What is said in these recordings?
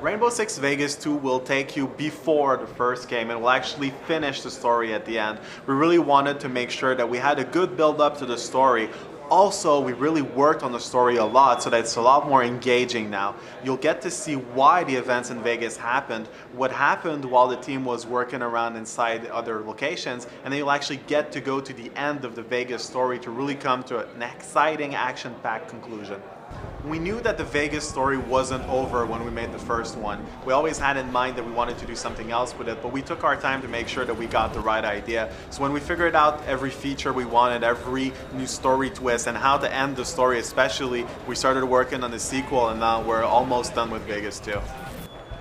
Rainbow Six Vegas 2 will take you before the first game and will actually finish the story at the end. We really wanted to make sure that we had a good build up to the story. Also, we really worked on the story a lot so that it's a lot more engaging now. You'll get to see why the events in Vegas happened, what happened while the team was working around inside other locations, and then you'll actually get to go to the end of the Vegas story to really come to an exciting action-packed conclusion. We knew that the Vegas story wasn't over when we made the first one. We always had in mind that we wanted to do something else with it, but we took our time to make sure that we got the right idea. So when we figured out every feature we wanted, every new story twist, and how to end the story especially, we started working on the sequel, and now we're almost done with Vegas 2.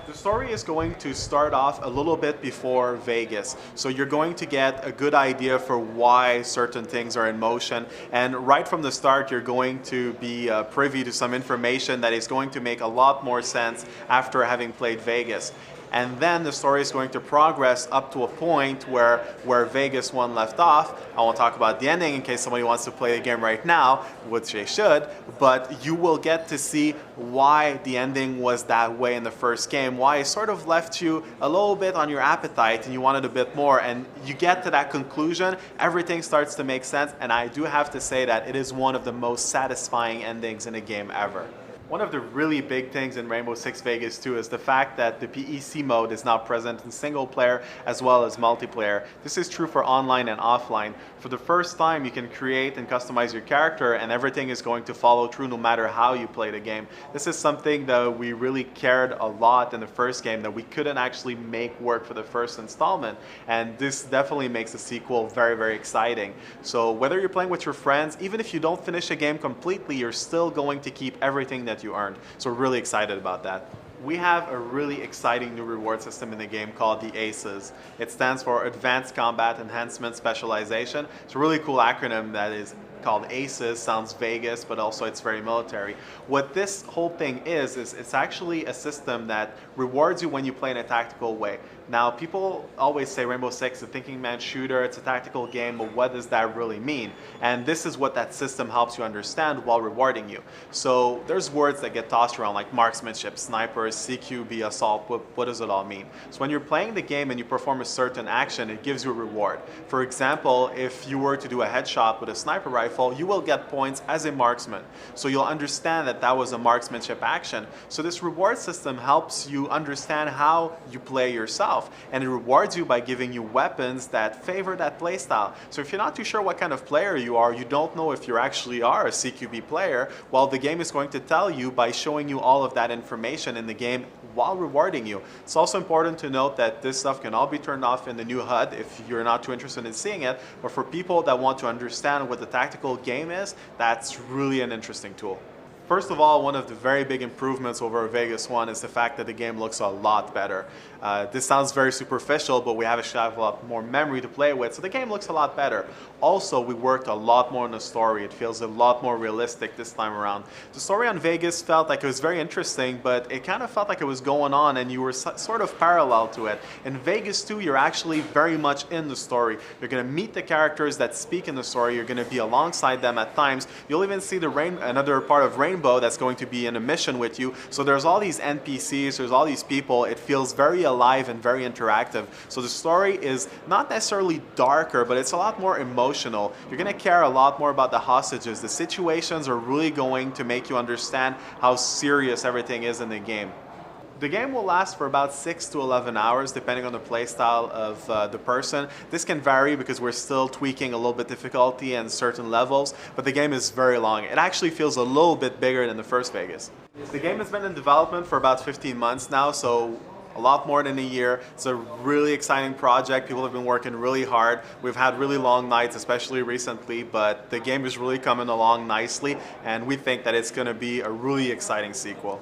The story is going to start off a little bit before Vegas, so you're going to get a good idea for why certain things are in motion, and right from the start you're going to be privy to some information that is going to make a lot more sense after having played Vegas. And then the story is going to progress up to a point where Vegas 1 left off. I won't talk about the ending in case somebody wants to play the game right now, which they should, but you will get to see why the ending was that way in the first game, why it sort of left you a little bit on your appetite and you wanted a bit more, and you get to that conclusion, everything starts to make sense, and I do have to say that it is one of the most satisfying endings in a game ever. One of the really big things in Rainbow Six Vegas 2 is the fact that the PEC mode is now present in single player as well as multiplayer. This is true for online and offline. For the first time, you can create and customize your character, and everything is going to follow through no matter how you play the game. This is something that we really cared a lot in the first game that we couldn't actually make work for the first installment, and this definitely makes the sequel very, very exciting. So whether you're playing with your friends, even if you don't finish a game completely, you're still going to keep everything that you earned. So we're really excited about that. We have a really exciting new reward system in the game called the ACES. It stands for Advanced Combat Enhancement Specialization. It's a really cool acronym that is called ACES. Sounds Vegas, but also it's very military. What this whole thing is it's actually a system that rewards you when you play in a tactical way. Now, people always say Rainbow Six is a thinking man shooter, it's a tactical game, but what does that really mean? And this is what that system helps you understand while rewarding you. So there's words that get tossed around like marksmanship, snipers, CQB, assault. What does it all mean? So when you're playing the game and you perform a certain action, it gives you a reward. For example, if you were to do a headshot with a sniper rifle, you will get points as a marksman. So you'll understand that that was a marksmanship action. So this reward system helps you understand how you play yourself, and it rewards you by giving you weapons that favor that playstyle. So if you're not too sure what kind of player you are, you don't know if you actually are a CQB player, well, the game is going to tell you by showing you all of that information in the game while rewarding you. It's also important to note that this stuff can all be turned off in the new HUD if you're not too interested in seeing it, but for people that want to understand what the tactical game is, that's really an interesting tool. First of all, one of the very big improvements over Vegas 1 is the fact that the game looks a lot better. This sounds very superficial, but we have a lot more memory to play with, so the game looks a lot better. Also, we worked a lot more on the story. It feels a lot more realistic this time around. The story on Vegas felt like it was very interesting, but it kind of felt like it was going on and you were sort of parallel to it. In Vegas 2, you're actually very much in the story. You're going to meet the characters that speak in the story. You're going to be alongside them at times. You'll even see another part of Rainbow that's going to be in a mission with you. So there's all these NPCs, there's all these people. It feels very alive and very interactive. So the story is not necessarily darker, but it's a lot more emotional. You're going to care a lot more about the hostages. The situations are really going to make you understand how serious everything is in the game. The game will last for about 6 to 11 hours depending on the playstyle of the person. This can vary because we're still tweaking a little bit difficulty and certain levels, but the game is very long. It actually feels a little bit bigger than the first Vegas. The game has been in development for about 15 months now, so a lot more than a year. It's a really exciting project. People have been working really hard. We've had really long nights, especially recently, but the game is really coming along nicely, and we think that it's going to be a really exciting sequel.